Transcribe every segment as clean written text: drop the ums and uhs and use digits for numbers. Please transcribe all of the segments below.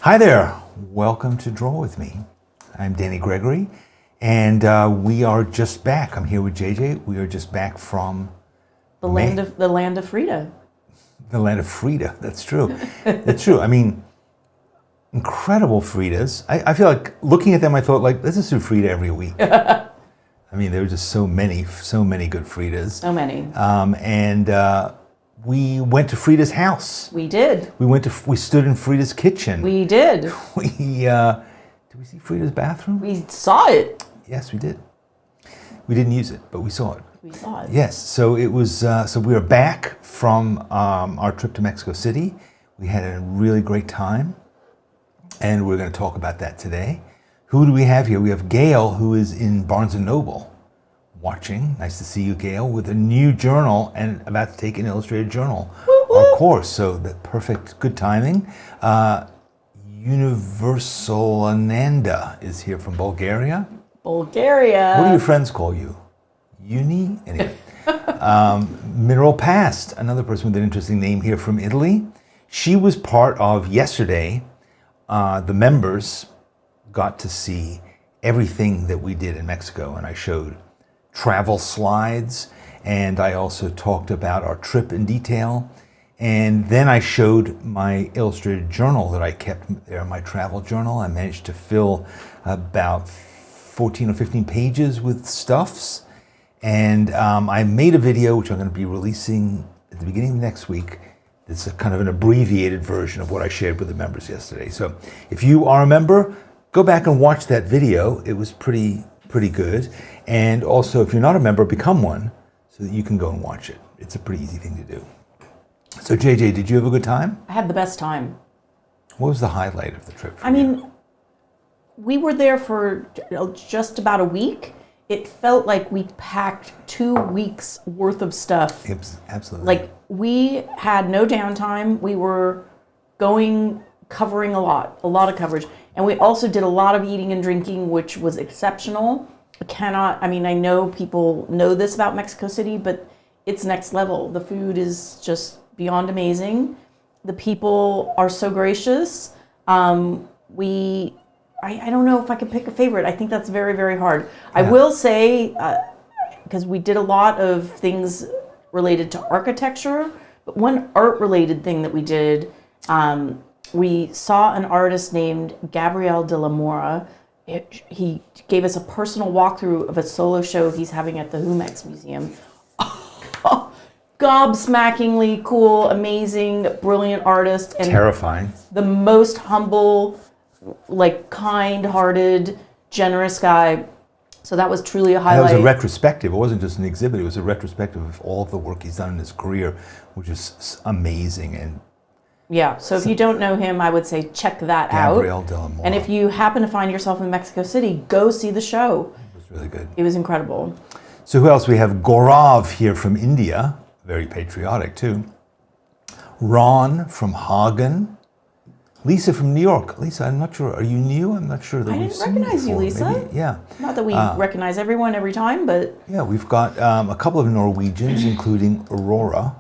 Hi there, welcome to Draw With Me. I'm Danny Gregory, and we are just back. I'm here with JJ. We are just back from the land of Frida. The land of Frida, that's true. That's true. I mean, incredible Fridas. I feel like looking at them, I thought, like, let's just do Frida every week. I mean, there were just so many good Fridas. So many. We went to Frida's house. We did. We stood in Frida's kitchen. We did. Did we see Frida's bathroom? We saw it. Yes, we did. We didn't use it, but we saw it. We saw it. Yes, so it was. So we were back from our trip to Mexico City. We had a really great time, and we're going to talk about that today. Who do we have here? We have Gail, who is in Barnes & Noble, watching. Nice to see you, Gail, with a new journal and about to take an illustrated journal, our course. So the perfect, good timing. Universal Ananda is here from Bulgaria. Bulgaria. What do your friends call you? Uni? Anyway. Mineral Past, another person with an interesting name here from Italy. She was part of yesterday. The members got to see everything that we did in Mexico, and I showed travel slides, and I also talked about our trip in detail. And then I showed my illustrated journal that I kept there, my travel journal. I managed to fill about 14 or 15 pages with stuffs. And I made a video, which I'm going to be releasing at the beginning of next week. It's a kind of an abbreviated version of what I shared with the members yesterday. So if you are a member, go back and watch that video. It was pretty good. And also, if you're not a member, become one so that you can go and watch it. It's a pretty easy thing to do. So JJ, did you have a good time? I had the best time. What was the highlight of the trip? I mean, we were there for just about a week. It felt like we packed 2 weeks worth of stuff. Absolutely. Like, we had no downtime. We were covering a lot of coverage. And we also did a lot of eating and drinking, which was exceptional. I know people know this about Mexico City, but it's next level. The food is just beyond amazing. The people are so gracious. I don't know if I could pick a favorite. I think that's very, very hard. Yeah. I will say, because we did a lot of things related to architecture, but one art-related thing that we did, we saw an artist named Gabriel de la Mora. He gave us a personal walkthrough of a solo show he's having at the Jumex Museum. Gobsmackingly cool, amazing, brilliant artist. And terrifying. The most humble, like, kind-hearted, generous guy. So that was truly a highlight. And it was a retrospective. It wasn't just an exhibit. It was a retrospective of all of the work he's done in his career, which is amazing. And yeah, so if you don't know him, I would say check that out. Gabriel de la Mora. And if you happen to find yourself in Mexico City, go see the show. It was really good. It was incredible. So who else? We have Gaurav here from India. Very patriotic, too. Ron from Hagen. Lisa from New York. Lisa, I'm not sure. Are you new? I'm not sure that I we've didn't seen you recognize you, before. Lisa. Maybe, yeah. Not that we recognize everyone every time, but... Yeah, we've got a couple of Norwegians, including Aurora.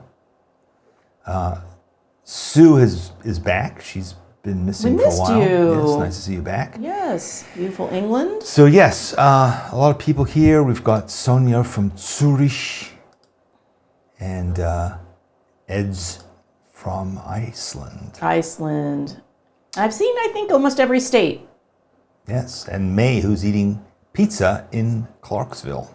Sue is back. She's been missing for a while. We missed you. Yes, nice to see you back. Yes, beautiful England. So yes, a lot of people here. We've got Sonia from Zurich and Eds from Iceland. I've seen, I think, almost every state. Yes, and May, who's eating pizza in Clarksville.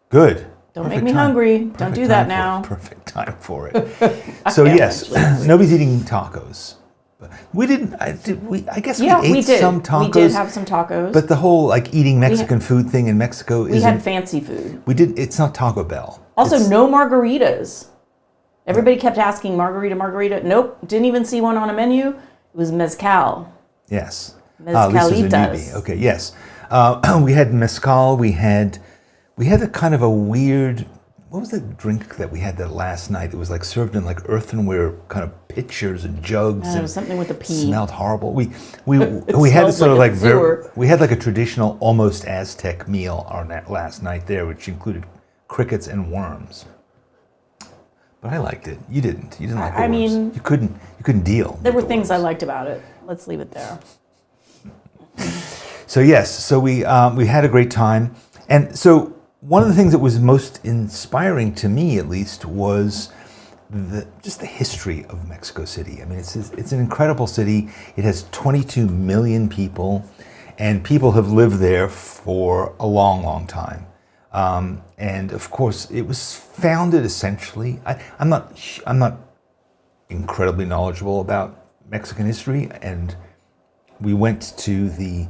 Good. Don't make me hungry. Don't do that now. Perfect time for it. So yes, nobody's eating tacos. But we didn't. I guess we ate some tacos. We did have some tacos. But the whole like eating Mexican food thing in Mexico isn't. We had fancy food. We did. It's not Taco Bell. Also, no margaritas. Everybody kept asking margarita. Nope, didn't even see one on a menu. It was mezcal. Yes. Mezcalitas. Okay. Yes. We had mezcal. We had a kind of a weird. What was the drink that we had that last night? It was like served in like earthenware kind of pitchers and jugs. It was something with a P. Smelled horrible. We had sort of like we had like a traditional almost Aztec meal on that last night there, which included crickets and worms. But I liked it. You didn't. You didn't like the worms. I mean, you couldn't deal. There were things I liked about it. let's leave it there. So yes, so we had a great time, and so one of the things that was most inspiring to me, at least, was just the history of Mexico City. I mean, it's an incredible city. It has 22 million people, and people have lived there for a long, long time. And of course, it was founded essentially. I'm not incredibly knowledgeable about Mexican history, and we went to the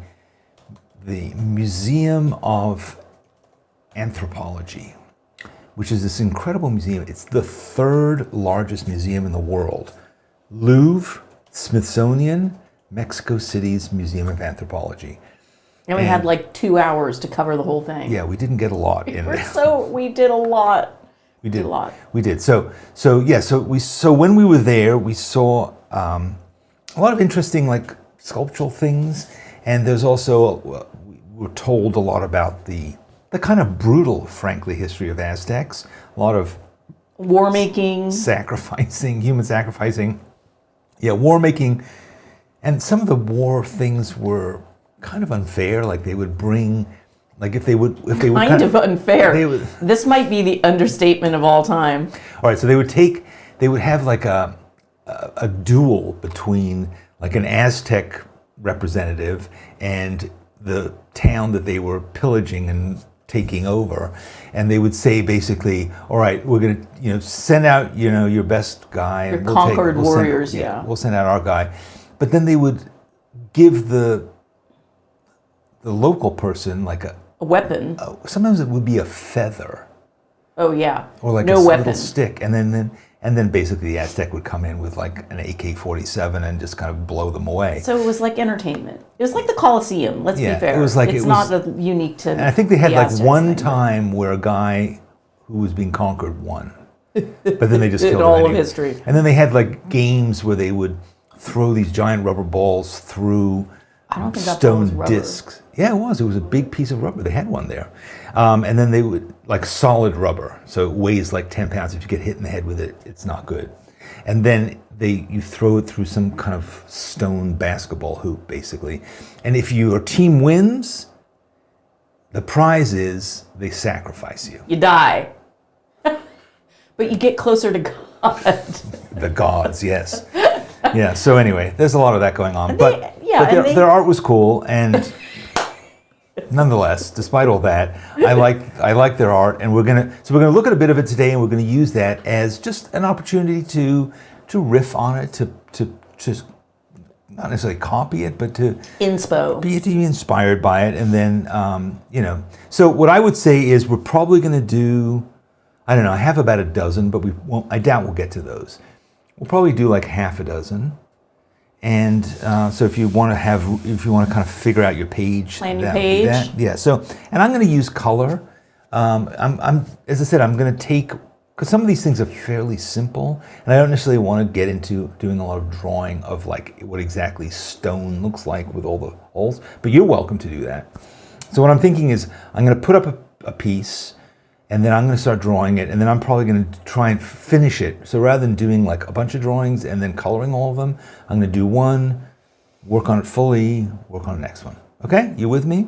Museum of Anthropology, which is this incredible museum. It's the third largest museum in the world. Louvre, Smithsonian, Mexico City's Museum of Anthropology. And we had like 2 hours to cover the whole thing. Yeah, we didn't get a lot in there. We did a lot. We did a lot. We did. So when we were there, we saw a lot of interesting like sculptural things, and there's also we were told a lot about the kind of brutal, frankly, history of Aztecs. A lot of war making, sacrificing, human sacrificing. Yeah, war making, and some of the war things were kind of unfair. Like they would bring, like if they would kind of unfair. This might be the understatement of all time. All right, so they would have like a duel between like an Aztec representative and the town that they were pillaging and taking over, and they would say basically, all right, we're going to send out your best guy, your and conquered warriors, we'll send out our guy, but then they would give the local person like a weapon. Sometimes it would be a feather. Oh yeah. Or like no a weapon. little stick, and then basically the Aztec would come in with like an AK-47 and just kind of blow them away. So it was like entertainment. It was like the Colosseum. Let's be fair. It was like it's not unique to. And I think they had like Aztecs one time where a guy who was being conquered won, but then they just killed him all anyway. of history. And then they had like games where they would throw these giant rubber balls through I don't think that was stone rubber. discs. Yeah, it was. It was a big piece of rubber. They had one there. And then they would, like solid rubber. So it weighs like 10 pounds. If you get hit in the head with it, it's not good. And then you throw it through some kind of stone basketball hoop, basically. And if your team wins, the prize is they sacrifice you. You die. But you get closer to God. The gods, yes. Yeah, so anyway, there's a lot of that going on. And But their art was cool, and nonetheless, despite all that, I like their art, and we're gonna look at a bit of it today, and we're gonna use that as just an opportunity to riff on it, to not necessarily copy it, but to be inspired by it, and then So what I would say is we're probably gonna do, I don't know, I have about a dozen, but I doubt we'll get to those. We'll probably do like half a dozen. And so if you want to kind of figure out your page, plan your page. Yeah. So, and I'm going to use color. As I said, I'm going to take, because some of these things are fairly simple, and I don't necessarily want to get into doing a lot of drawing of like what exactly stone looks like with all the holes. But you're welcome to do that. So what I'm thinking is I'm going to put up a piece, and then I'm going to start drawing it, and then I'm probably going to try and finish it. So rather than doing like a bunch of drawings and then coloring all of them, I'm going to do one, work on it fully, work on the next one. Okay, you with me?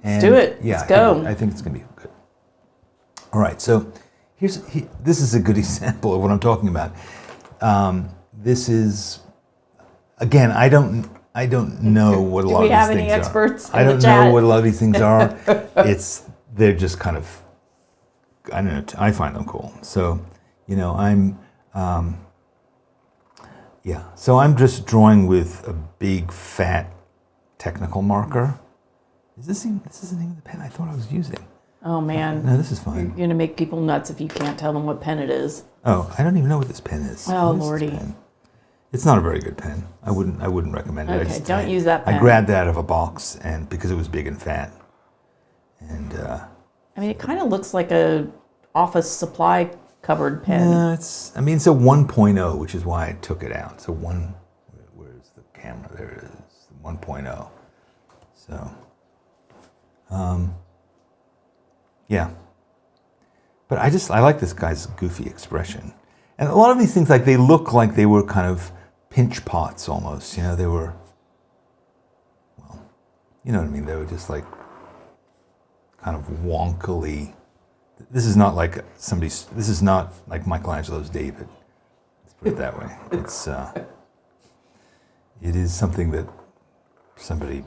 Let's do it. Yeah, Let's go. I think it's going to be good. All right, so this is a good example of what I'm talking about. This is, again, I don't know what a lot of these things are. Do we have any experts in the chat? I don't know what a lot of these things are. They're just kind of, I don't know, I find them cool. So, so I'm just drawing with a big, fat, technical marker. This is the name of the pen I thought I was using. Oh, man. No, this is fine. You're going to make people nuts if you can't tell them what pen it is. Oh, I don't even know what this pen is. Oh, Lordy. It's not a very good pen. I wouldn't recommend it. Okay, don't use that pen. I grabbed that out of a box, and because it was big and fat. And I mean, it kind of looks like a office supply cupboard pen. No, it's a 1.0, which is why I took it out. So where's the camera? There it is, 1.0. So, yeah. But I like this guy's goofy expression. And a lot of these things, like they look like they were kind of pinch pots almost. They were you know what I mean? They were just like kind of wonkily. This is not like this is not like Michelangelo's David. Let's put it that way. It is something that somebody,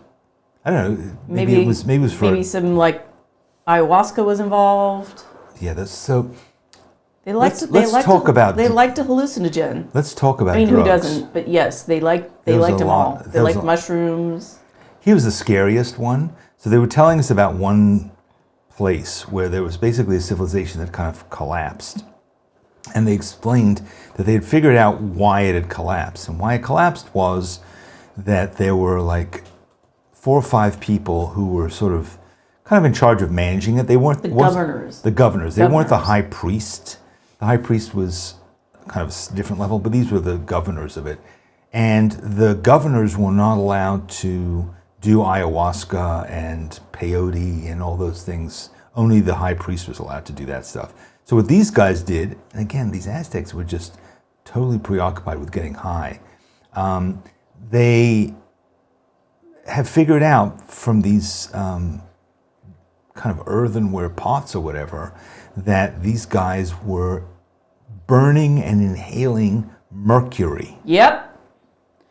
I don't know, maybe it was for... Maybe some like ayahuasca was involved. Yeah, that's so... Let's talk about... They liked a hallucinogen. Let's talk about I mean, drugs. who doesn't? But yes, they liked them all. They liked mushrooms. He was the scariest one. So they were telling us about one place where there was basically a civilization that kind of collapsed. And they explained that they had figured out why it had collapsed. And why it collapsed was that there were like 4 or 5 people who were sort of kind of in charge of managing it. They weren't the governors. The governors. They weren't the high priest. The high priest was kind of a different level, but these were the governors of it. And the governors were not allowed to do ayahuasca and peyote and all those things. Only the high priest was allowed to do that stuff. So what these guys did, and again, these Aztecs were just totally preoccupied with getting high. They have figured out from these kind of earthenware pots or whatever, that these guys were burning and inhaling mercury. Yep.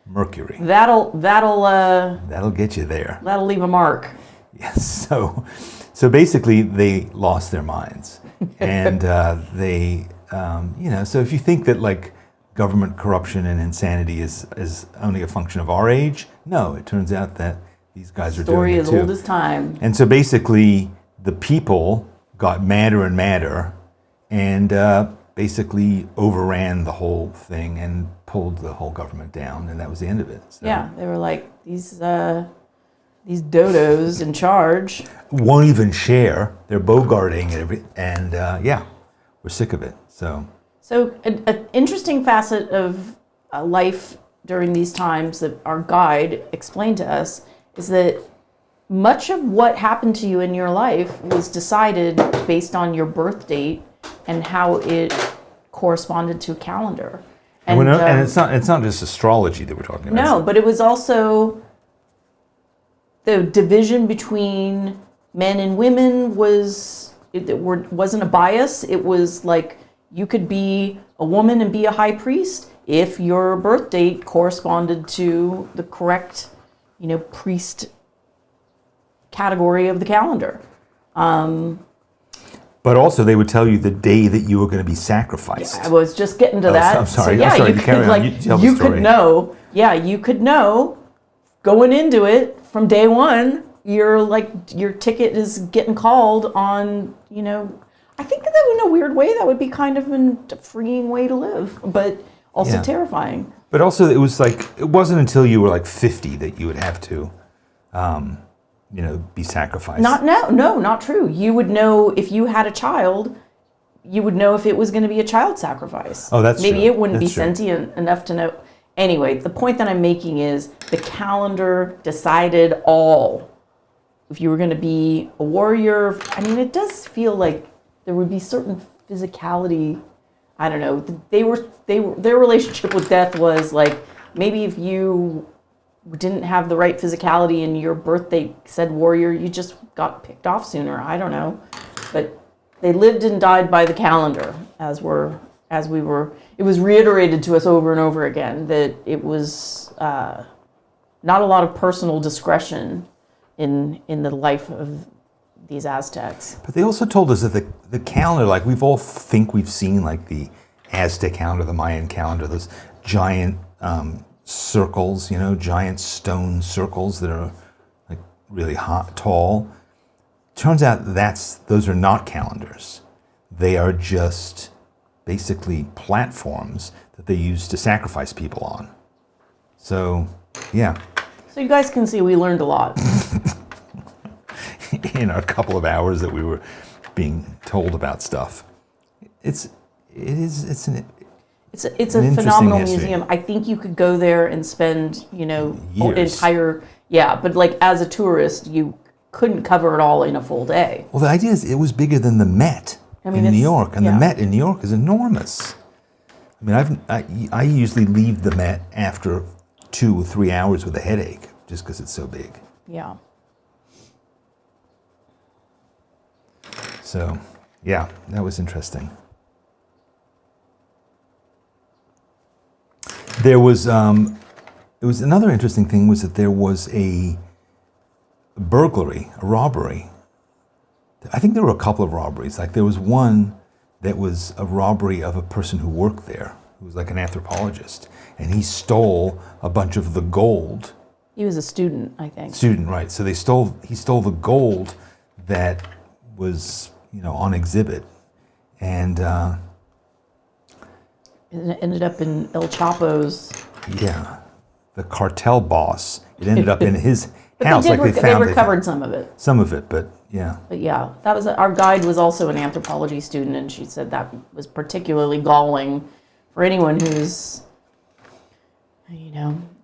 Mercury. That'll get you there. That'll leave a mark. Yes. So basically, they lost their minds, and they, So if you think that like government corruption and insanity is only a function of our age, no, it turns out that these guys are doing it too. Story as old as time. And so basically, the people got madder and madder, and basically overran the whole thing and pulled the whole government down, and that was the end of it. So. Yeah, they were like these dodos in charge won't even share. They're bogarting and we're sick of it. So an interesting facet of life during these times that our guide explained to us is that much of what happened to you in your life was decided based on your birth date and how it corresponded to a calendar. And it's not just astrology that we're talking about. No, but it was also the division between men and women wasn't a bias. It was like you could be a woman and be a high priest if your birth date corresponded to the correct, priest category of the calendar. But also, they would tell you the day that you were going to be sacrificed. I was just getting to that. I'm sorry. So, yeah, I'm sorry. you could you could know. Yeah, you could know going into it from day one. Your ticket is getting called on. I think that in a weird way that would be kind of a freeing way to live, but also terrifying. But also, it was like it wasn't until you were like 50 that you would have to. Be sacrificed. Not true. You would know if you had a child, you would know if it was going to be a child sacrifice. Oh, that's Maybe true. it wouldn't That's be true. sentient enough to know. Anyway, the point that I'm making is the calendar decided all. If you were going to be a warrior, I mean, it does feel like there would be certain physicality. I don't know. Their relationship with death was like maybe if you didn't have the right physicality and your birthday said warrior, you just got picked off sooner. I don't know. But they lived and died by the calendar as we were. It was reiterated to us over and over again that it was not a lot of personal discretion in the life of these Aztecs. But they also told us that the calendar, like we've seen like the Aztec calendar, the Mayan calendar, those giant circles, giant stone circles that are like really tall. Turns out those are not calendars. They are just basically platforms that they use to sacrifice people on. So, yeah. So you guys can see we learned a lot. In our couple of hours that we were being told about stuff. It's a phenomenal history. museum. I think you could go there and spend, Years. but like as a tourist, you couldn't cover it all in a full day. Well, the idea is it was bigger than the Met in New York, and the Met in New York is enormous. I mean, I usually leave the Met after 2 or 3 hours with a headache just because it's so big. Yeah. So, yeah, that was interesting. There was, it was another interesting thing was that there was a burglary, a robbery. I think there were a couple of robberies. Like there was one that was a robbery of a person who worked there, who was like an anthropologist, and he stole a bunch of the gold. He was a student, I think. Student, right? So he stole the gold that was, on exhibit, and It ended up in El Chapo's. yeah, the cartel boss. It ended up in his But house. they They recovered some of it. some of it, but yeah. But yeah, that was our guide was also an anthropology student, and she said that was particularly galling for anyone who's,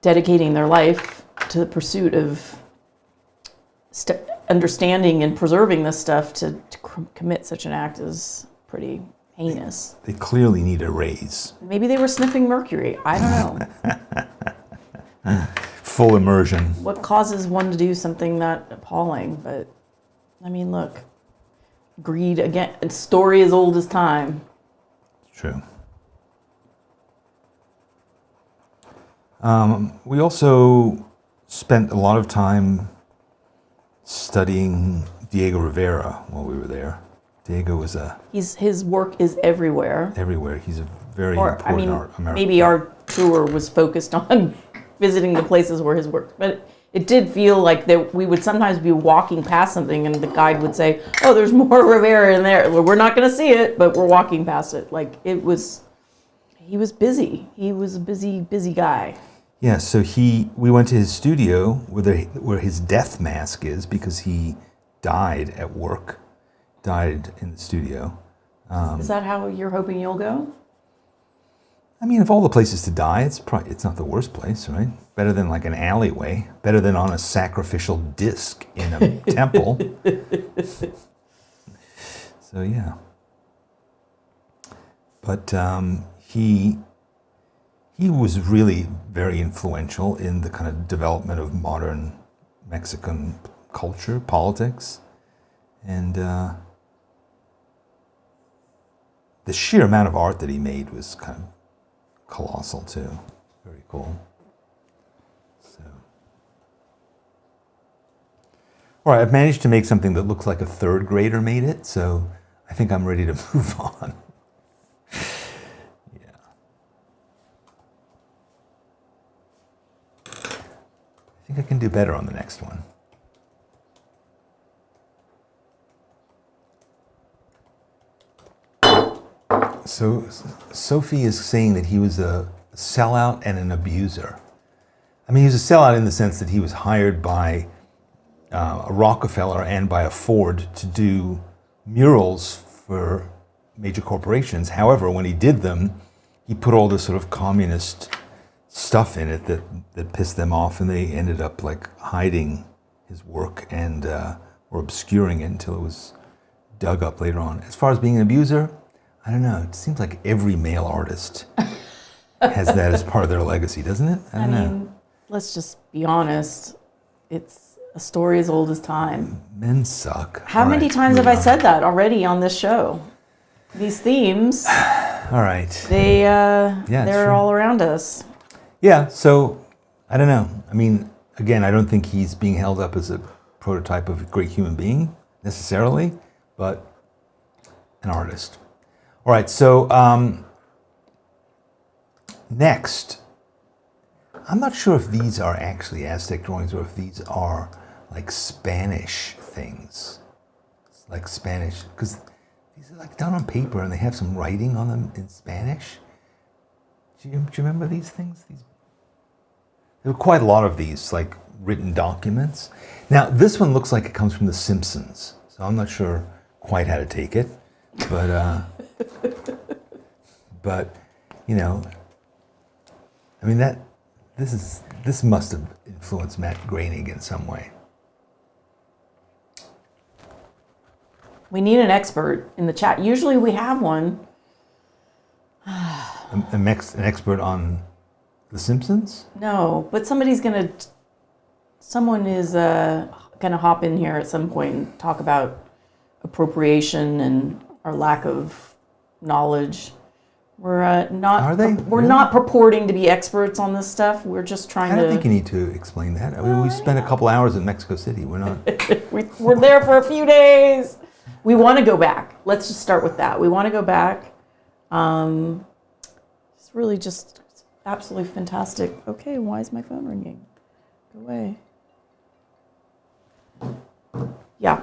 dedicating their life to the pursuit of understanding and preserving this stuff. To commit such an act is pretty heinous. They clearly need a raise. Maybe they were sniffing mercury. I don't know. Full immersion. What causes one to do something that appalling? But I mean, look, greed again. A story as old as time. True. We also spent a lot of time studying Diego Rivera while we were there. Diego was His work is everywhere. everywhere. He's a very Or important American. maybe our tour was focused on visiting the places where his work. But it did feel like that we would sometimes be walking past something, and the guide would say, "Oh, there's more Rivera in there. We're not going to see it, but we're walking past it." Like it was. He was busy. He was a busy guy. Yeah, so we went to his studio where his death mask is because he died at work, died in the studio. Is that how you're hoping you'll go? I mean, of all the places to die, it's not the worst place, right? Better than like an alleyway, better than on a sacrificial disc in a temple. So yeah. But he was really very influential in the kind of development of modern Mexican culture, politics, and the sheer amount of art that he made was kind of colossal too. Very cool. So, all right, I've managed to make something that looks like a third grader made it, so I think I'm ready to move on. I think I can do better on the next one. So Sophie is saying that he was a sellout and an abuser. I mean, he was a sellout in the sense that he was hired by a Rockefeller and by a Ford to do murals for major corporations. However, when he did them, he put all this sort of communist stuff in it that pissed them off, and they ended up like hiding his work and or obscuring it until it was dug up later on. As far as being an abuser, I don't know. It seems like every male artist has that as part of their legacy, doesn't it? I don't know. Let's just be honest. It's a story as old as time. Men suck. How many times have I said that already on this show? These themes, All right. they're all around us. Yeah, so I don't know. I mean, again, I don't think he's being held up as a prototype of a great human being necessarily, but an artist. All right, so next, I'm not sure if these are actually Aztec drawings or if these are like Spanish things. Like Spanish, because these are like done on paper and they have some writing on them in Spanish. Do you remember these things? There were quite a lot of these, like written documents. Now, this one looks like it comes from The Simpsons, so I'm not sure quite how to take it, but you know, I mean this must have influenced Matt Groening in some way. We need an expert in the chat. Usually we have one. An expert on The Simpsons? No, but someone is gonna hop in here at some point and talk about appropriation and our lack of knowledge. We're not. Are they? We're Really? not purporting to be experts on this stuff. We're just trying I don't to. think you need to explain that. I mean, we spent a couple hours in Mexico City. We're not. We're there for a few days. We want to go back. Let's just start with that. We want to go back. It's really just absolutely fantastic. Okay, why is my phone ringing? Go away. Yeah.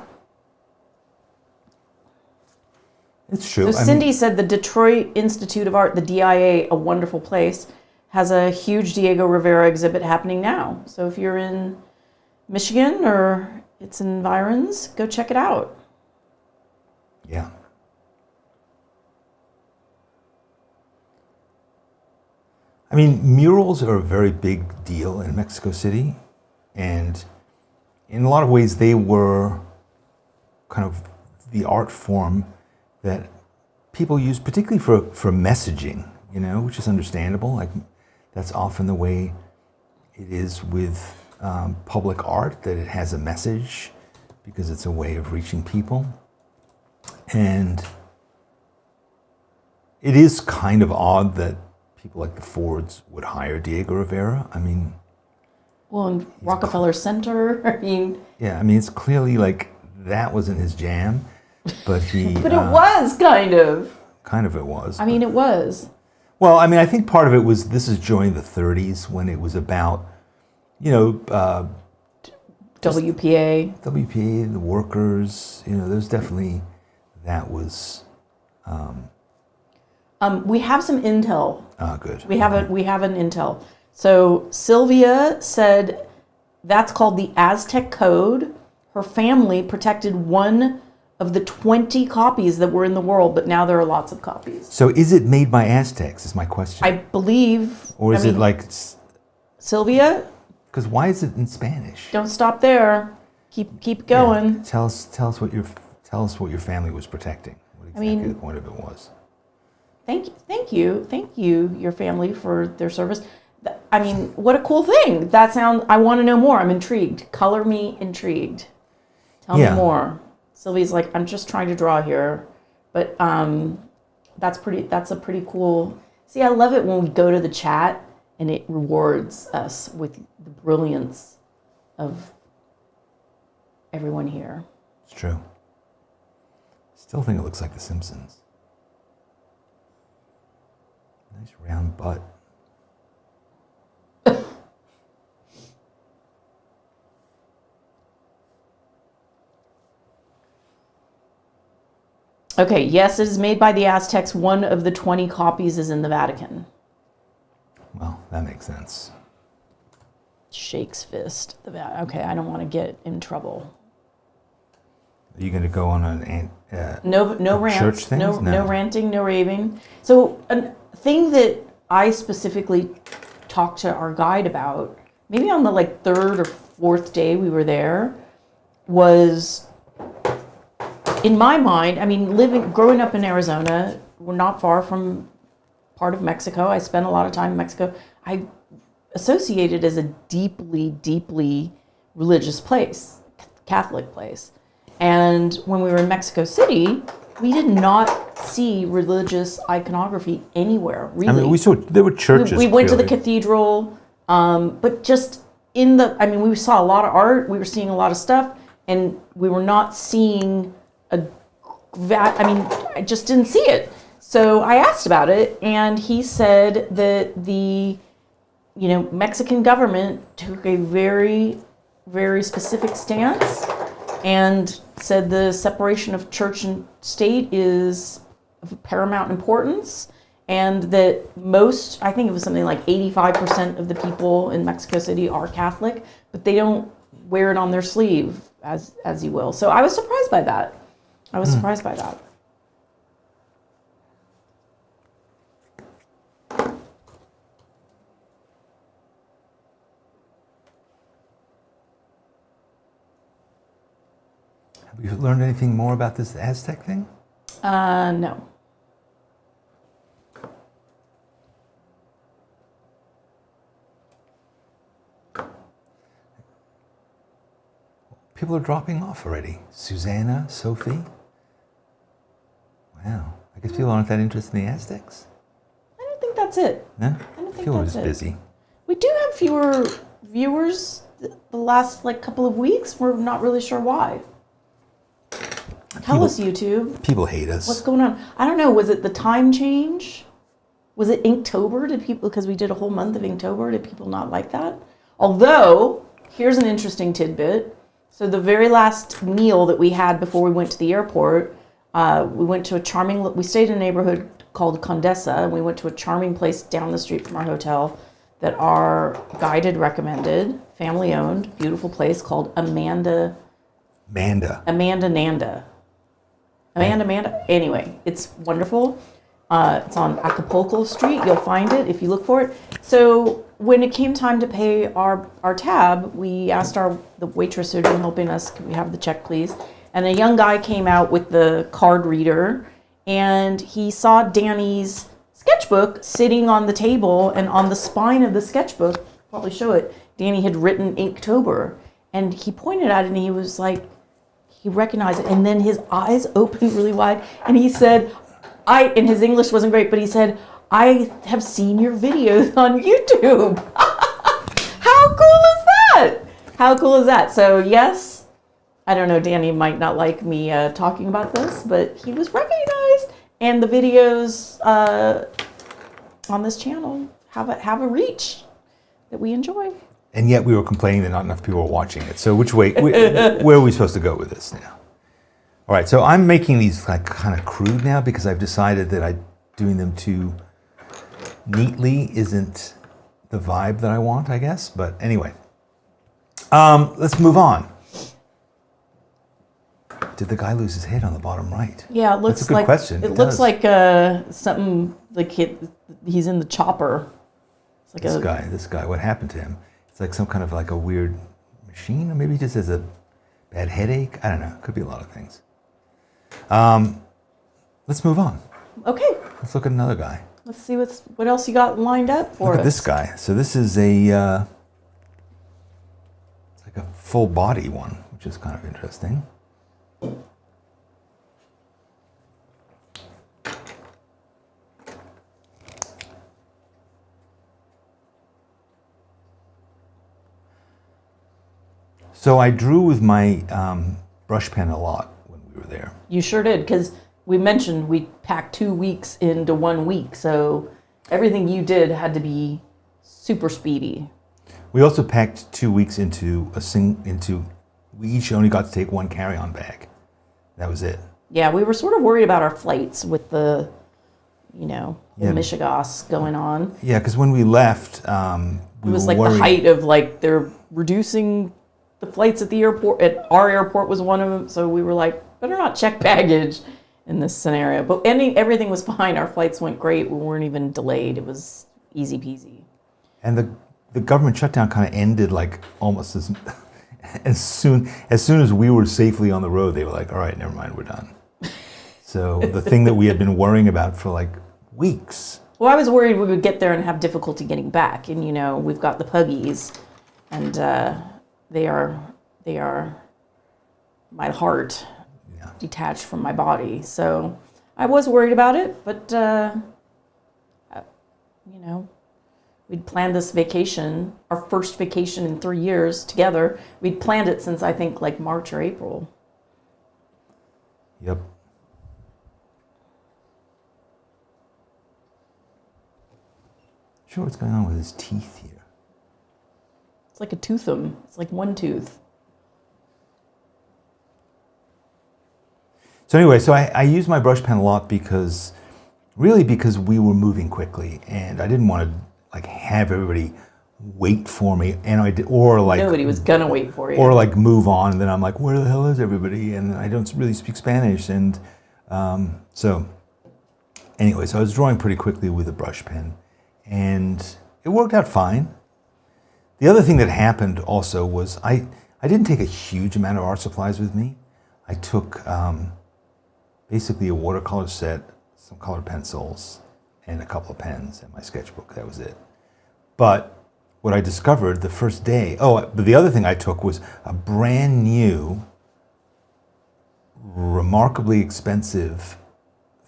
It's true. So Cindy said the Detroit Institute of Art, the DIA, a wonderful place, has a huge Diego Rivera exhibit happening now. So if you're in Michigan or its environs, go check it out. Yeah. I mean, murals are a very big deal in Mexico City, and in a lot of ways they were kind of the art form that people use particularly for messaging, you know, which is understandable. Like, that's often the way it is with public art, that it has a message because it's a way of reaching people. And it is kind of odd that people like the Fords would hire Diego Rivera. I mean... Well, in Rockefeller Center, I mean... Yeah, I mean, it's clearly like that wasn't his jam, but he... But it was, kind of. Kind of it was. I mean, it was. Well, I mean, I think part of it was, this is during the 30s when it was about, you know... WPA. WPA, the workers, you know, there's definitely... That was... We have some intel. Oh, good. We have an intel. So Sylvia said that's called the Aztec Code. Her family protected one of the 20 copies that were in the world, but now there are lots of copies. So is it made by Aztecs, is my question. I believe. Or is it like... Sylvia? Because why is it in Spanish? Don't stop there. Keep going. Yeah. Tell us what your family was protecting. What exactly the point of it was. Thank you, your family, for their service. I mean, what a cool thing. I want to know more. I'm intrigued. Color me intrigued. Tell me more. Sylvia's like, I'm just trying to draw here. But that's a pretty cool. See, I love it when we go to the chat and it rewards us with the brilliance of everyone here. It's true. Still think it looks like The Simpsons. Nice round butt. Okay, yes, it is made by the Aztecs. One of the 20 copies is in the Vatican. Well, that makes sense. Shakes fist. Okay, I don't want to get in trouble. Are you going to go on no rants, church things? No ranting, no raving. So a thing that I specifically talked to our guide about, maybe on the third or fourth day we were there, was, in my mind, I mean, growing up in Arizona, we're not far from part of Mexico. I spent a lot of time in Mexico. I associate it as a deeply, deeply religious place, Catholic place. And when we were in Mexico City, we did not see religious iconography anywhere, really. I mean, there were churches. We went to the cathedral, but just we saw a lot of art, we were seeing a lot of stuff, and we were not seeing I just didn't see it. So I asked about it, and he said that the Mexican government took a very, very specific stance and said the separation of church and state is of paramount importance, and that I think it was something like 85% of the people in Mexico City are Catholic, but they don't wear it on their sleeve, as you will. So I was surprised by that. Have you learned anything more about this Aztec thing? No. People are dropping off already. Susanna, Sophie. These people aren't that interested in the Aztecs? I don't think that's it. No? I don't think People are that's just it. busy. We do have fewer viewers the last like couple of weeks. We're not really sure why. Tell us, YouTube. People hate us. What's going on? I don't know. Was it the time change? Was it Inktober? Did people, because we did a whole month of Inktober, did people not like that? Although, here's an interesting tidbit. So the very last meal that we had before we went to the airport, we went to we stayed in a neighborhood called Condesa, and we went to a charming place down the street from our hotel that our guide had recommended, family-owned, beautiful place called Amanda Nanda. Anyway, it's wonderful. It's on Acapulco Street. You'll find it if you look for it. So when it came time to pay our tab, we asked the waitress who'd been helping us, "Can we have the check, please?" And a young guy came out with the card reader, and he saw Danny's sketchbook sitting on the table, and on the spine of the sketchbook, probably show it, Danny had written Inktober, and he pointed at it, and he was like, he recognized it, and then his eyes opened really wide, and he said, and his English wasn't great, but he said, "I have seen your videos on YouTube." How cool is that? How cool is that? So yes, I don't know, Danny might not like me talking about this, but he was recognized, and the videos on this channel have a reach that we enjoy. And yet we were complaining that not enough people were watching it. So where are we supposed to go with this now? All right, so I'm making these like kind of crude now because I've decided that doing them too neatly isn't the vibe that I want, I guess. But anyway, let's move on. Did the guy lose his head on the bottom right? Yeah, it looks That's a good question. It looks like something like he's in the chopper. It's like this guy, what happened to him? It's like some kind of like a weird machine, or maybe he just has a bad headache. I don't know. Could be a lot of things. Let's move on. Okay. Let's look at another guy. Let's see what else you got lined up for us. Look at this guy. So this is it's like a full body one, which is kind of interesting. So I drew with my brush pen a lot when we were there. You sure did, because we mentioned we packed 2 weeks into 1 week, so everything you did had to be super speedy. We also packed 2 weeks into we each only got to take one carry-on bag. That was it. Yeah, we were sort of worried about our flights with the Michigas going on. Yeah, because when we left, it was like worried. The height of like they're reducing the flights at the airport. At our airport was one of them, so we were like, better not check baggage in this scenario. But everything was fine. Our flights went great. We weren't even delayed. It was easy peasy. And the government shutdown kind of ended like almost as soon as we were safely on the road. They were like, all right, never mind, we're done. So the thing that we had been worrying about for like weeks. Well, I was worried we would get there and have difficulty getting back. And we've got the puggies, and they are my heart detached from my body. So I was worried about it, but we'd planned this vacation, our first vacation in 3 years together. We'd planned it since I think like March or April. Yep. Sure, what's going on with his teeth here? It's like a toothum. It's like one tooth. So anyway, I used my brush pen a lot because we were moving quickly, and I didn't want to like have everybody wait for me, and nobody was gonna wait for you, or like move on, and then I'm like, where the hell is everybody? And I don't really speak Spanish, and so anyway, so I was drawing pretty quickly with a brush pen, and it worked out fine. The other thing that happened also was I didn't take a huge amount of art supplies with me. I took basically a watercolor set, some colored pencils, and a couple of pens and my sketchbook. That was it. But what I discovered the first day, but the other thing I took was a brand new, remarkably expensive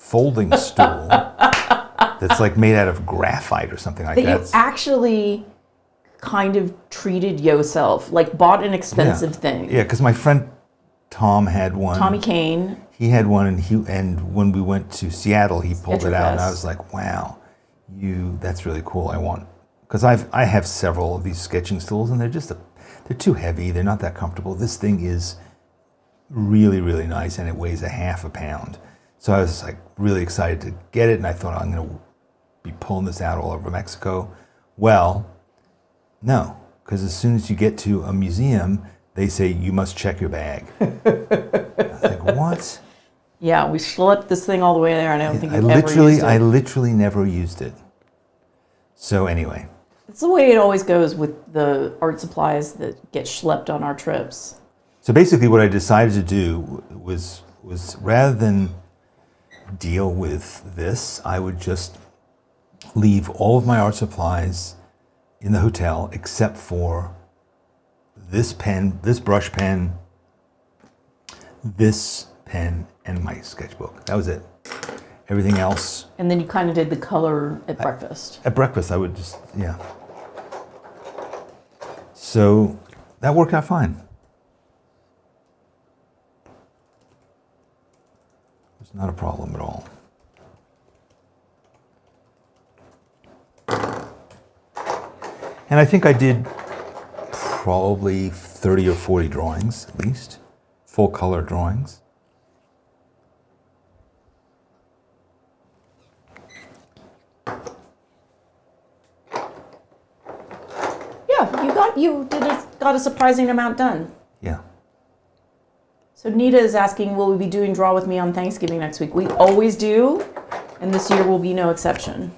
folding stool that's like made out of graphite or something like That that. you actually kind of treated yourself, like bought an expensive thing. Yeah, because my friend Tom had one. Tommy Kane. He had one, and when we went to Seattle, he pulled it out, and I Sketchfest. was like, "Wow, that's really cool. I want," because I have several of these sketching stools, and they're too heavy. They're not that comfortable. This thing is really, really nice, and it weighs a half a pound. So I was like really excited to get it, and I thought I'm going to be pulling this out all over Mexico. Well, no, because as soon as you get to a museum, they say you must check your bag. I was like, what? Yeah, we schlepped this thing all the way there, and I don't think I you've ever used it. literally never used it. So anyway. It's the way it always goes with the art supplies that get schlepped on our trips. So basically what I decided to do was rather than deal with this, I would just leave all of my art supplies in the hotel except for this pen, this brush pen, this pen, and my sketchbook. That was it. Everything else. And then you kind of did the color at breakfast. At breakfast, I would just, yeah. So that worked out fine. It's not a problem at all. And I think I did probably 30 or 40 drawings at least, full color drawings. Yeah, you got a surprising amount done. Yeah. So Nita is asking, will we be doing Draw With Me on Thanksgiving next week? We always do, and this year will be no exception.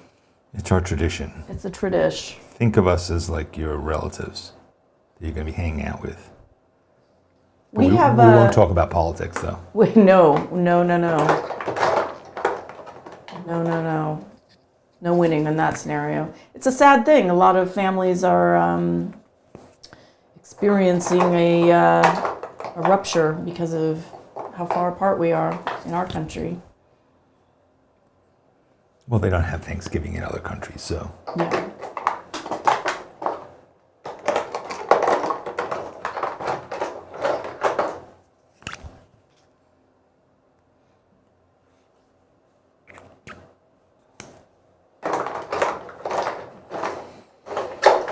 It's our tradition. It's a tradish. Think of us as like your relatives that you're going to be hanging out with. But we won't talk about politics though. No. No winning in that scenario. It's a sad thing. A lot of families are experiencing a rupture because of how far apart we are in our country. Well, they don't have Thanksgiving in other countries, so. Yeah.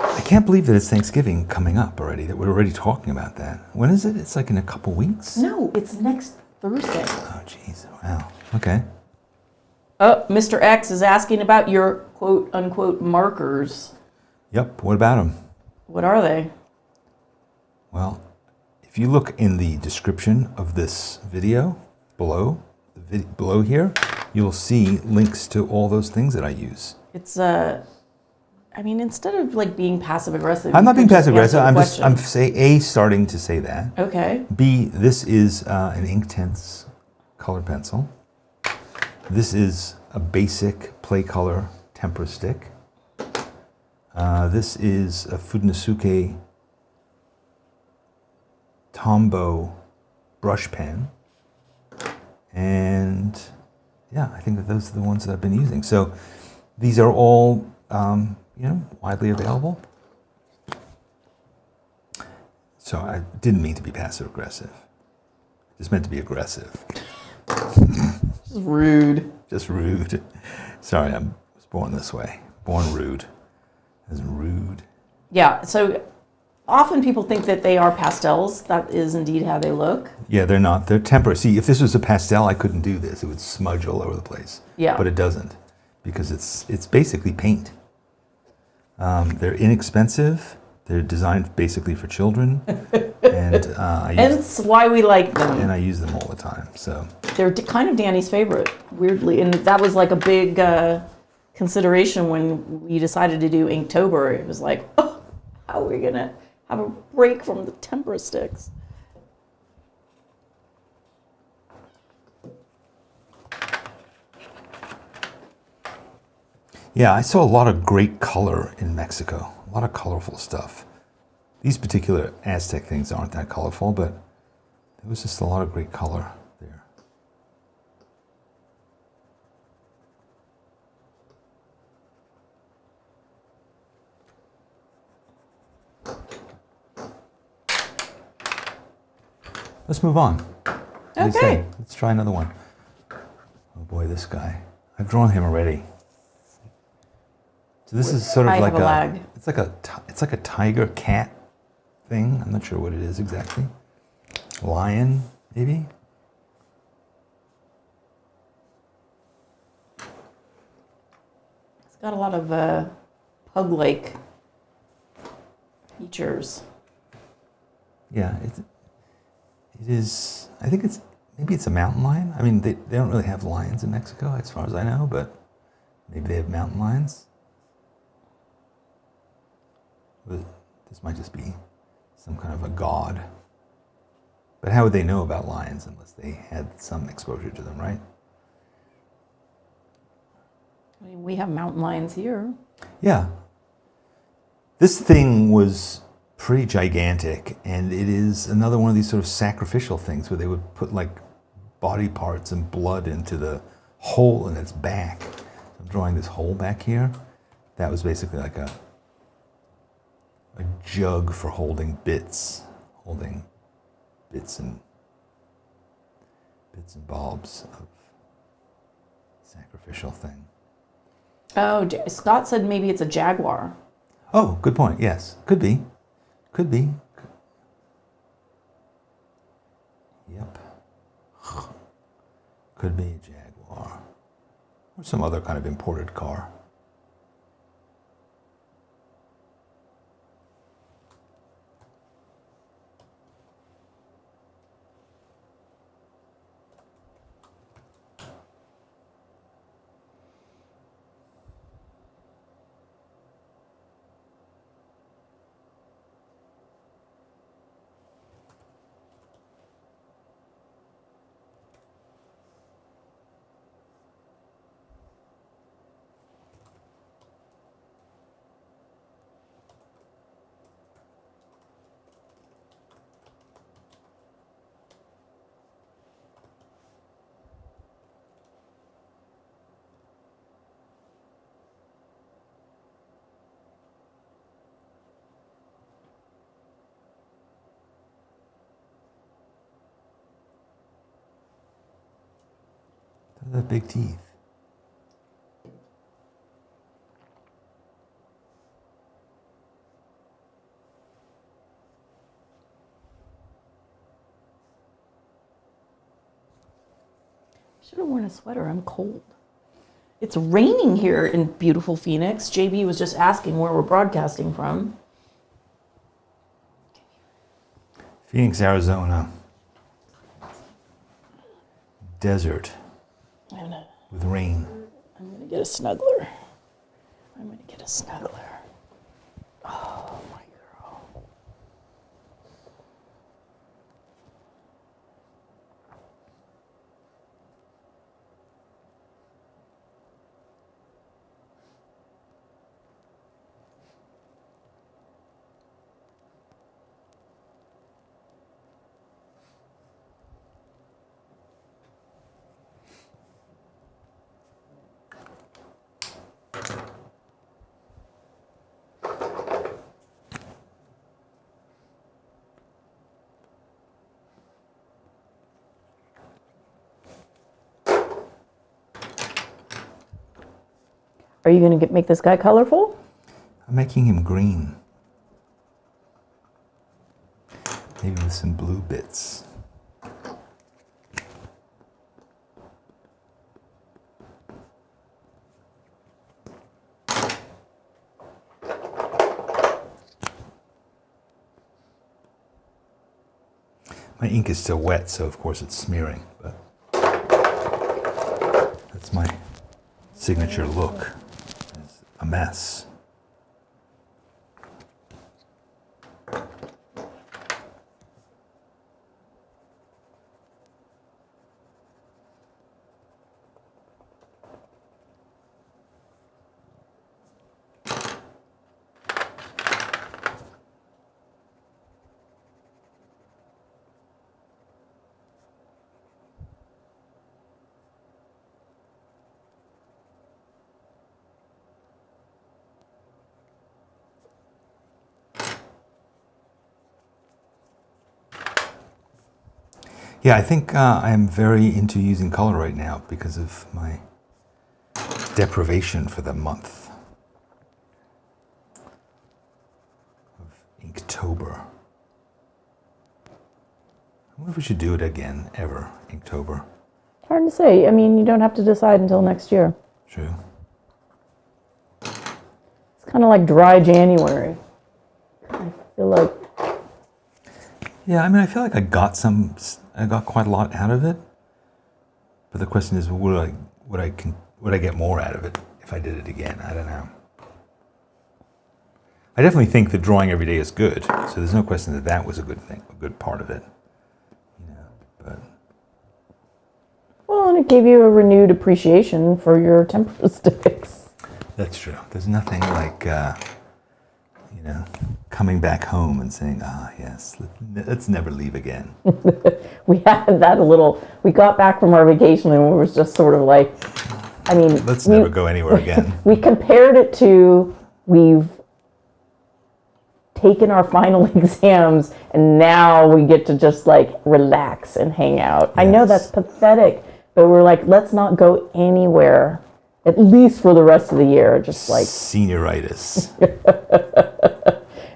I can't believe that it's Thanksgiving coming up already, that we're already talking about that. When is it? It's like in a couple weeks? No, it's next Thursday. Oh, jeez. Wow. Okay. Oh, Mr. X is asking about your quote-unquote markers. Yep. What about them? What are they? Well, if you look in the description of this video below here, you'll see links to all those things that I use. It's I mean, instead of like being passive aggressive. I'm not being passive aggressive. I'm question. starting to say that. Okay. B, this is an Inktense color pencil. This is a basic Play Color tempera stick. This is a Fudenosuke Tombow brush pen. And yeah, I think that those are the ones that I've been using. So these are all, widely available. So I didn't mean to be passive aggressive. Just meant to be aggressive. Just rude. Just rude. Sorry, I was born this way. Born rude. As rude. Yeah, so often people think that they are pastels. That is indeed how they look. Yeah, they're not. They're tempera. See, if this was a pastel, I couldn't do this. It would smudge all over the place. Yeah. But it doesn't, because it's basically paint. They're inexpensive. They're designed basically for children, and Hence why we like them. and I use them all the time. So They're kind of Danny's favorite, weirdly, and that was like a big consideration when we decided to do Inktober. It was like, oh, how are we gonna have a break from the tempera sticks? yeah, I saw a lot of great color in Mexico. A lot of colorful stuff. These particular Aztec things aren't that colorful, but there was just a lot of great color there. Let's move on. What do you Okay. say? Let's try another one. Oh boy, this guy. I've drawn him already. So this is sort of I like have a lag. it's like a tiger cat thing. I'm not sure what it is exactly. Lion, maybe? It's got a lot of pug-like features. Yeah, it is. I think maybe it's a mountain lion. I mean, they don't really have lions in Mexico, as far as I know, but maybe they have mountain lions. But this might just be some kind of a god. But how would they know about lions unless they had some exposure to them, right? I mean, we have mountain lions here. Yeah. This thing was pretty gigantic, and it is another one of these sort of sacrificial things where they would put like body parts and blood into the hole in its back. So I'm drawing this hole back here. That was basically like a jug for holding bits and bobs of sacrificial thing. Oh, Scott said maybe it's a jaguar. Oh, good point. Yes, could be. Could be. Yep. Could be a Jaguar. Or some other kind of imported car. Those have big teeth. Should have worn a sweater. I'm cold. It's raining here in beautiful Phoenix. JB was just asking where we're broadcasting from. Phoenix, Arizona. Desert with rain. I'm gonna get a snuggler. Oh, my girl. Are you gonna make this guy colorful? I'm making him green. Maybe with some blue bits. My ink is still wet, so of course it's smearing, but that's my signature look. It's a mess. Yeah, I think I am very into using color right now because of my deprivation for the month of Inktober. I wonder if we should do it again, ever, Inktober. Hard to say. I mean, you don't have to decide until next year. True. It's kind of like dry January. I feel like. Yeah, I mean, I feel like I got quite a lot out of it. But the question is, would I get more out of it if I did it again? I don't know. I definitely think that drawing every day is good. So there's no question that that was a good thing, a good part of it. You know, but. Well, and it gave you a renewed appreciation for your tempera sticks. That's true. There's nothing like, you know, coming back home and saying, yes, let's never leave again. We had that we got back from our vacation and it was just sort of like, I mean. Let's never go anywhere again. We compared it to, we've taken our final exams and now we get to just like relax and hang out. Yes. I know that's pathetic, but we're like, let's not go anywhere, at least for the rest of the year. Just like senioritis.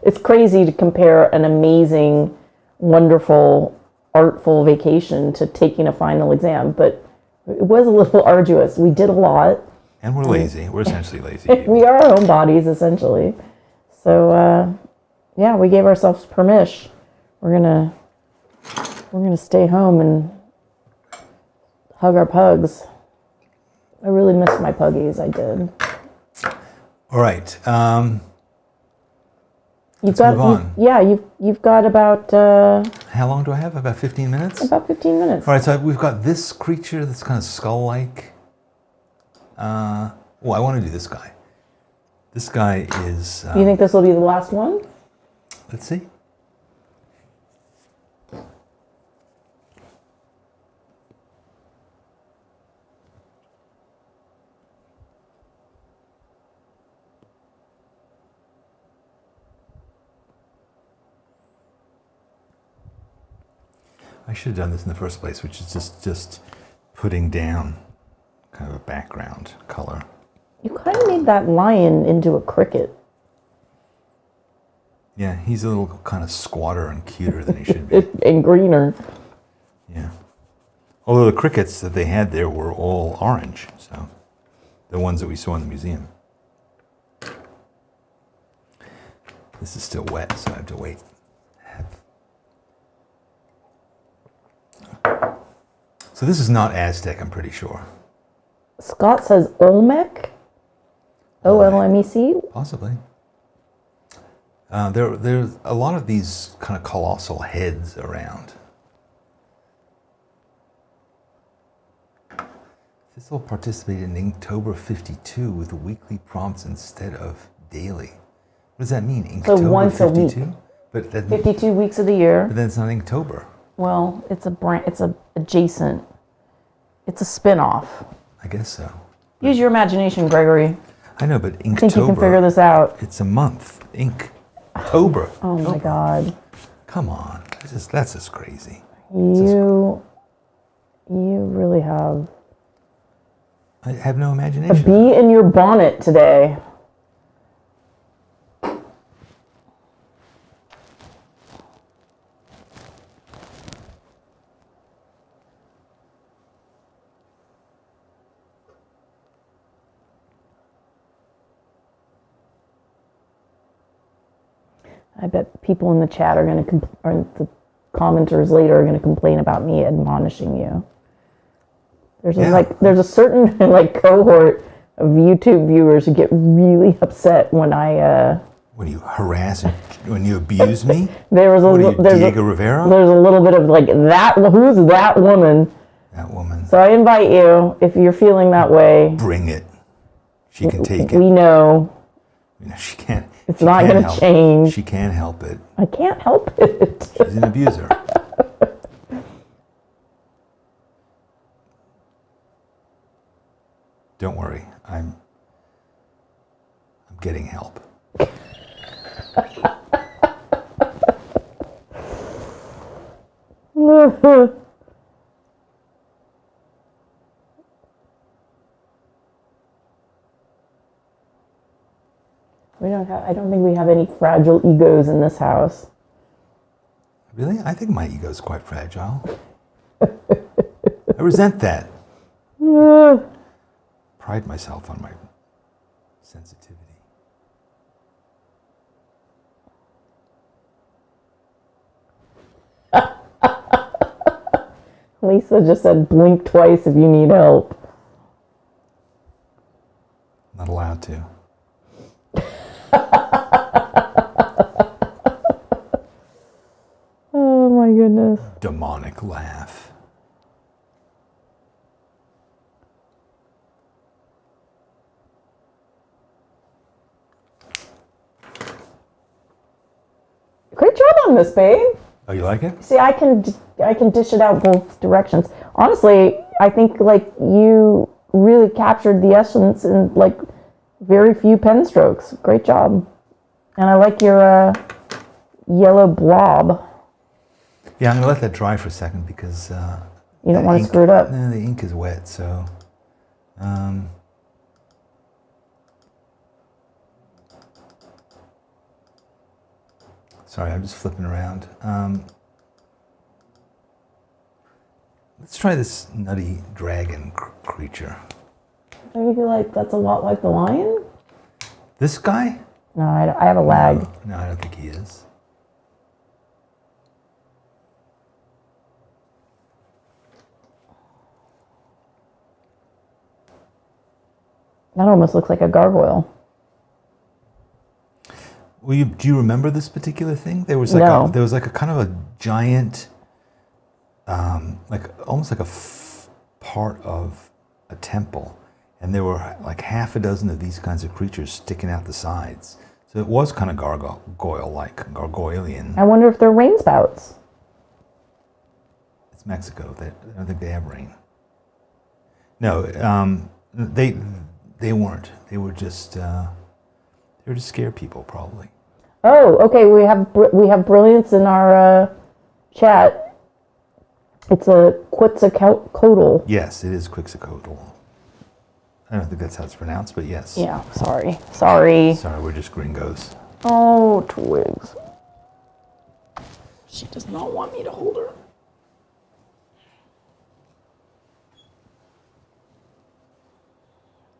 It's crazy to compare an amazing, wonderful, artful vacation to taking a final exam, but it was a little arduous. We did a lot. And we're lazy. We're essentially lazy. We are our own bodies, essentially. So, yeah, we gave ourselves permission. We're gonna stay home and hug our pugs. I really missed my puggies. I did. All right. You've Let's move on. You've got about. How long do I have? About 15 minutes? About 15 minutes. All right, so we've got this creature that's kind of skull-like. I want to do this guy. This guy is... you think this will be the last one? Let's see. I should have done this in the first place, which is just putting down kind of a background color. You kind of made that lion into a cricket. Yeah, he's a little kind of squatter and cuter than he should be. And greener. Yeah. Although the crickets that they had there were all orange, so the ones that we saw in the museum. This is still wet, so I have to wait. So this is not Aztec, I'm pretty sure. Scott says Olmec. O-L-M-E-C. Possibly. There's a lot of these kind of colossal heads around. This will participate in Inktober 52 with weekly prompts instead of daily. What does that mean? Inktober So once 52? a week. But 52 weeks of the year. But then it's not Inktober. Well, it's a adjacent. It's a spin-off. I guess so. Use your imagination, Gregory. I know, but Inktober. I think you can figure this out. It's a month. Inktober. Oh my God. Come on. That's just crazy. You really have I have no a imagination. bee in your bonnet today. I bet people in the chat are going to, or the commenters later are going to complain about me admonishing you. There's there's a certain cohort of YouTube viewers who get really upset when I. When you harass and when you abuse me. There's Diego Rivera. There's a little bit of that. Who's that woman? That woman. So I invite you, if you're feeling that way. Bring it. She can take it. We know. She can't. It's not going to change. She can't help it. I can't help it. She's an abuser. Don't worry. I'm getting help. I don't think we have any fragile egos in this house. Really? I think my ego is quite fragile. I resent that. Pride myself on my sensitivity. Lisa just said blink twice if you need help. Not allowed to. Oh my goodness. Demonic laugh. Great job on this, babe. Oh, you like it? See, I can dish it out both directions. Honestly, I think like you really captured the essence in like very few pen strokes. Great job. And I like your yellow blob. Yeah, I'm gonna let that dry for a second because You don't want to screw it up. No, the ink is wet, so. Sorry, I'm just flipping around. Let's try this nutty dragon creature. Don't you feel like that's a lot like the lion? This guy? No, I have a lag. No, I don't think he is. That almost looks like a gargoyle. Well, do you remember this particular thing? There was like a kind of a giant, like almost like a part of a temple, and there were like half a dozen of these kinds of creatures sticking out the sides. So it was kind of gargoyle-like, gargoylean. I wonder if they're rain spouts. It's Mexico. I don't think they have rain. No, they weren't. They were just to scare people, probably. Oh, okay. We have brilliance in our chat. It's a Quetzalcoatl. Yes, it is Quetzalcoatl. I don't think that's how it's pronounced, but yes. Yeah. Sorry. Sorry, we're just gringos. Oh, Twigs. She does not want me to hold her.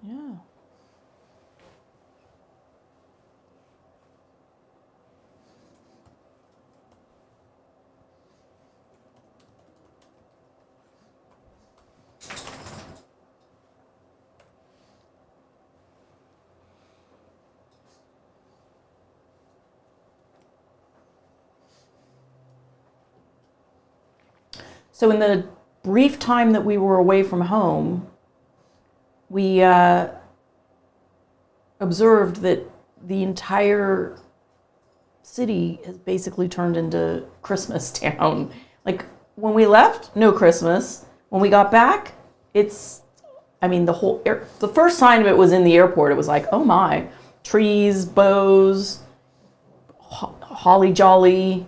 Yeah. So in the brief time that we were away from home, we observed that the entire city has basically turned into Christmas town. Like when we left, no Christmas. When we got back, the first sign of it was in the airport. It was like, oh my, trees, bows, holly jolly.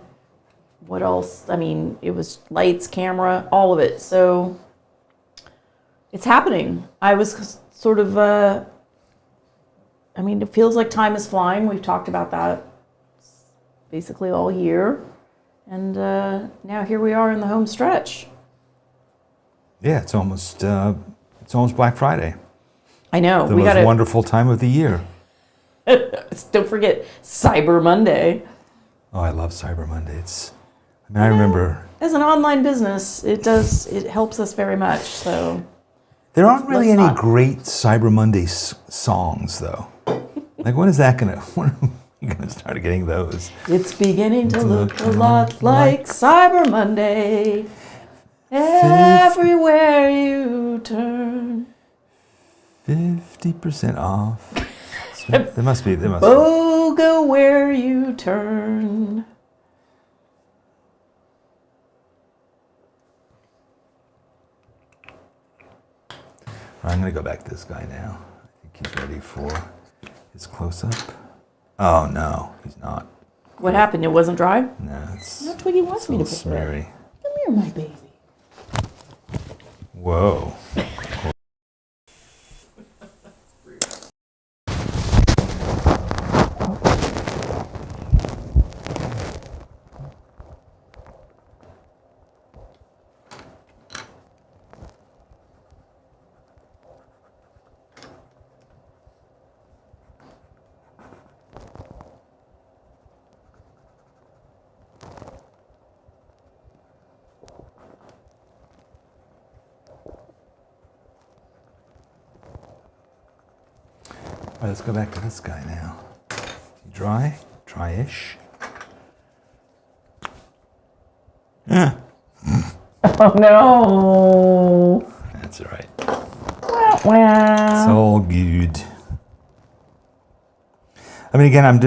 What else? I mean, it was lights, camera, all of it. So it's happening. I was sort of, it feels like time is flying. We've talked about that basically all year. And now here we are in the home stretch. Yeah, it's almost Black Friday. I know. The most wonderful time of the year. Don't forget Cyber Monday. Oh, I love Cyber Monday. I remember. As an online business, it helps us very much. So there aren't really any great Cyber Monday songs, though. Like, when are you gonna start getting those? It's beginning to look a lot like Cyber Monday. Everywhere you turn. 50% off. There must be. Go where you turn. I'm going to go back to this guy now. I think he's ready for his close-up. Oh, no, he's not. What happened? It wasn't dry? No, it's... No, Twiggy wants me to pick smeary. it. Come here, my baby. Whoa. right, let's go back to this guy now. Dry, dry-ish. Yeah. Oh no. That's all right. Wah, wah. It's all good. I mean, again,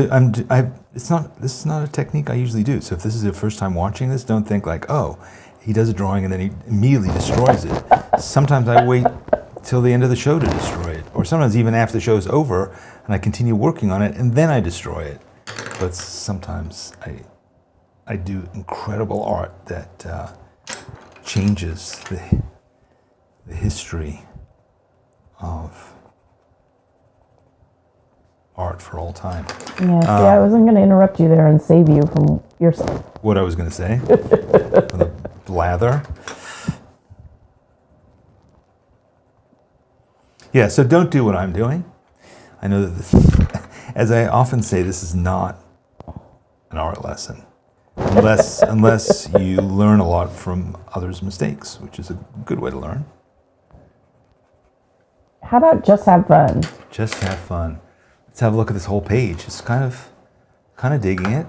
this is not a technique I usually do. So if this is your first time watching this, don't think like, oh, he does a drawing and then he immediately destroys it. Sometimes I wait till the end of the show to destroy it. Or sometimes even after the show's over and I continue working on it and then I destroy it. But sometimes I do incredible art that changes the history of art for all time. Yeah, see, I wasn't going to interrupt you there and save you from yourself. What I was going to say? For the blather. Yeah, so don't do what I'm doing. I know that this, as I often say, this is not an art lesson. Unless you learn a lot from others' mistakes, which is a good way to learn. How about just have fun? Just have fun. Let's have a look at this whole page. It's kind of digging it.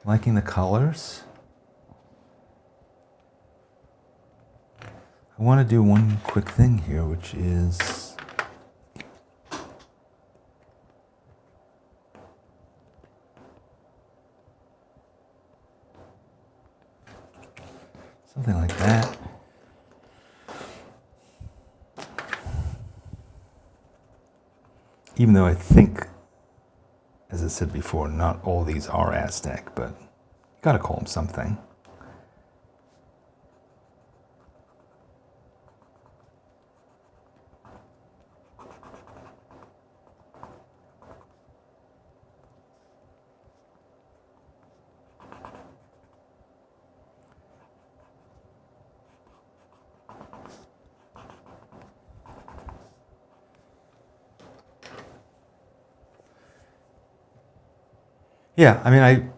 Liking the colors. I want to do one quick thing here, which is something like that. Even though I think, as I said before, not all these are Aztec, but you gotta call them something. Yeah, I mean,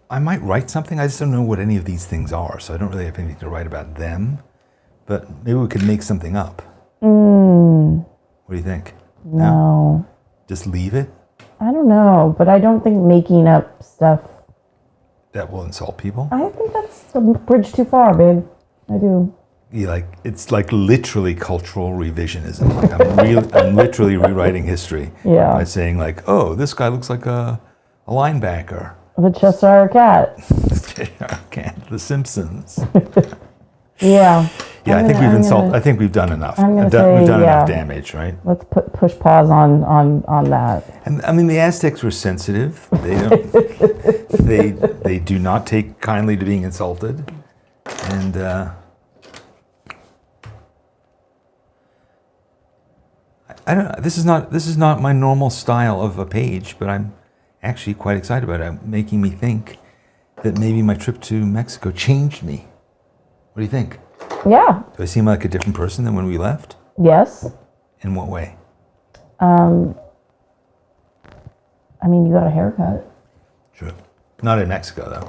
I might write something. I just don't know what any of these things are, so I don't really have anything to write about them. But maybe we could make something up. What do you think? No. Just leave it? I don't know, but I don't think making up stuff. That will insult people? I think that's a bridge too far, babe. I do. It's like literally cultural revisionism. Like I'm literally rewriting history by saying like, oh, this guy looks like a linebacker. The Cheshire Cat. The Simpsons. Yeah. Yeah, I think we've done enough. We've done enough damage, right? Let's push pause on that. And I mean, the Aztecs were sensitive. They don't. they do not take kindly to being insulted, and I don't know. This is not my normal style of a page, but I'm actually quite excited about it. Making me think that maybe my trip to Mexico changed me. What do you think? Yeah. Do I seem like a different person than when we left? Yes. In what way? I mean, you got a haircut. True. Not in Mexico, though.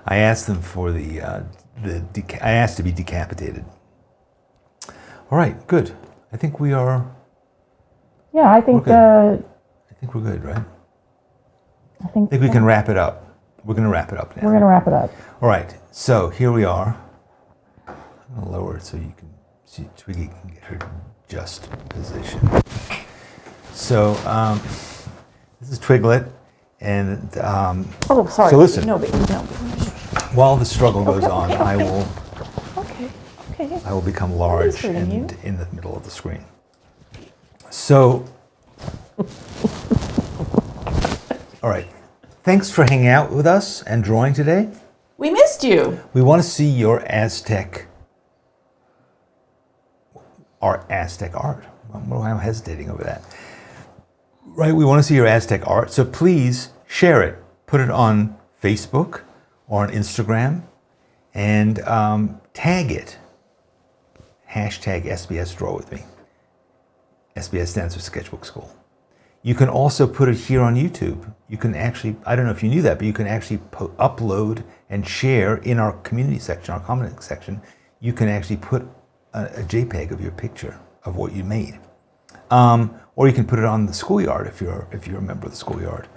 I asked them for I asked to be decapitated. All right, good. I think we are. Yeah, I think. I think we're good, right? I think we can wrap it up. We're going to wrap it up now. We're going to wrap it up. All right. So here we are. I'm going to lower it so you can see. Twiggy can get her just position. So this is Twiglet, and Oh, sorry. So listen. No, baby, no. While the struggle goes on, I will. Okay. I will become large hurting and in the middle of the screen. So, all right. Thanks for hanging out with us and drawing today. We missed you. We want to see your Aztec art. I'm hesitating over that. Right, we want to see your Aztec art. So please share it. Put it on Facebook or on Instagram and tag it. Hashtag SBS Draw With Me. SBS stands for Sketchbook School. You can also put it here on YouTube. You can actually, I don't know if you knew that, but you can actually upload and share in our community section, our comment section. You can actually put a JPEG of your picture of what you made. Or you can put it on the schoolyard if you're a member of the schoolyard.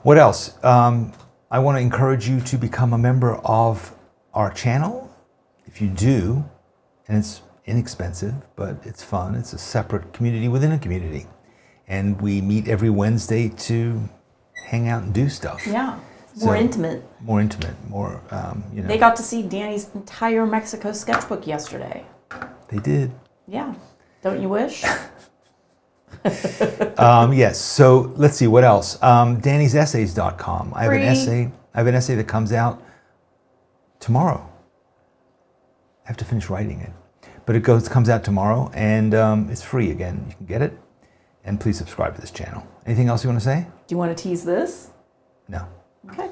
What else? I want to encourage you to become a member of our channel. If you do, and it's inexpensive, but it's fun. It's a separate community within a community. And we meet every Wednesday to hang out and do stuff. Yeah, more intimate. More intimate, more, They got to see Danny's entire Mexico sketchbook yesterday. They did. Yeah. Don't you wish? Yes, so let's see, what else? Danny'sEssays.com. I have an essay that comes out tomorrow. I have to finish writing it. But it comes out tomorrow, and it's free again. You can get it. And please subscribe to this channel. Anything else you want to say? Do you want to tease this? No. Okay.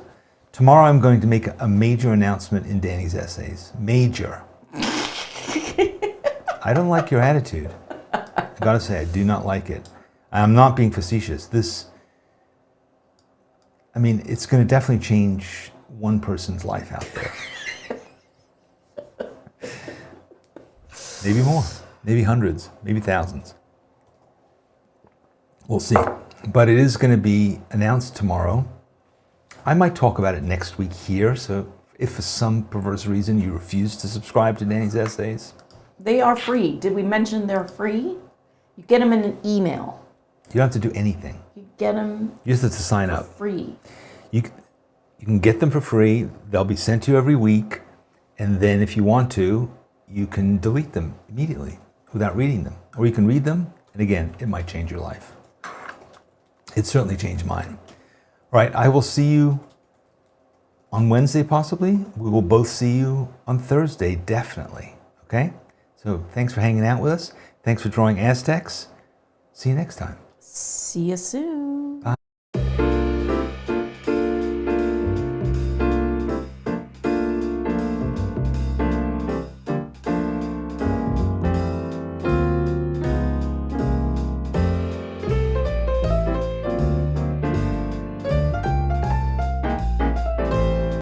Tomorrow I'm going to make a major announcement in Danny's Essays. Major. I don't like your attitude. I gotta say, I do not like it. I'm not being facetious. It's going to definitely change one person's life out there. Maybe more, maybe hundreds, maybe thousands. We'll see. But it is going to be announced tomorrow. I might talk about it next week here, so if for some perverse reason you refuse to subscribe to Danny's Essays. They are free. Did we mention they're free? You get them in an email. You don't have to do anything. You get them You just have to sign up. free. You can get them for free. They'll be sent to you every week. And then if you want to, you can delete them immediately without reading them. Or you can read them, and again, it might change your life. It certainly changed mine. All right, I will see you on Wednesday, possibly. We will both see you on Thursday, definitely. Okay? So thanks for hanging out with us. Thanks for drawing Aztecs. See you next time. See you soon.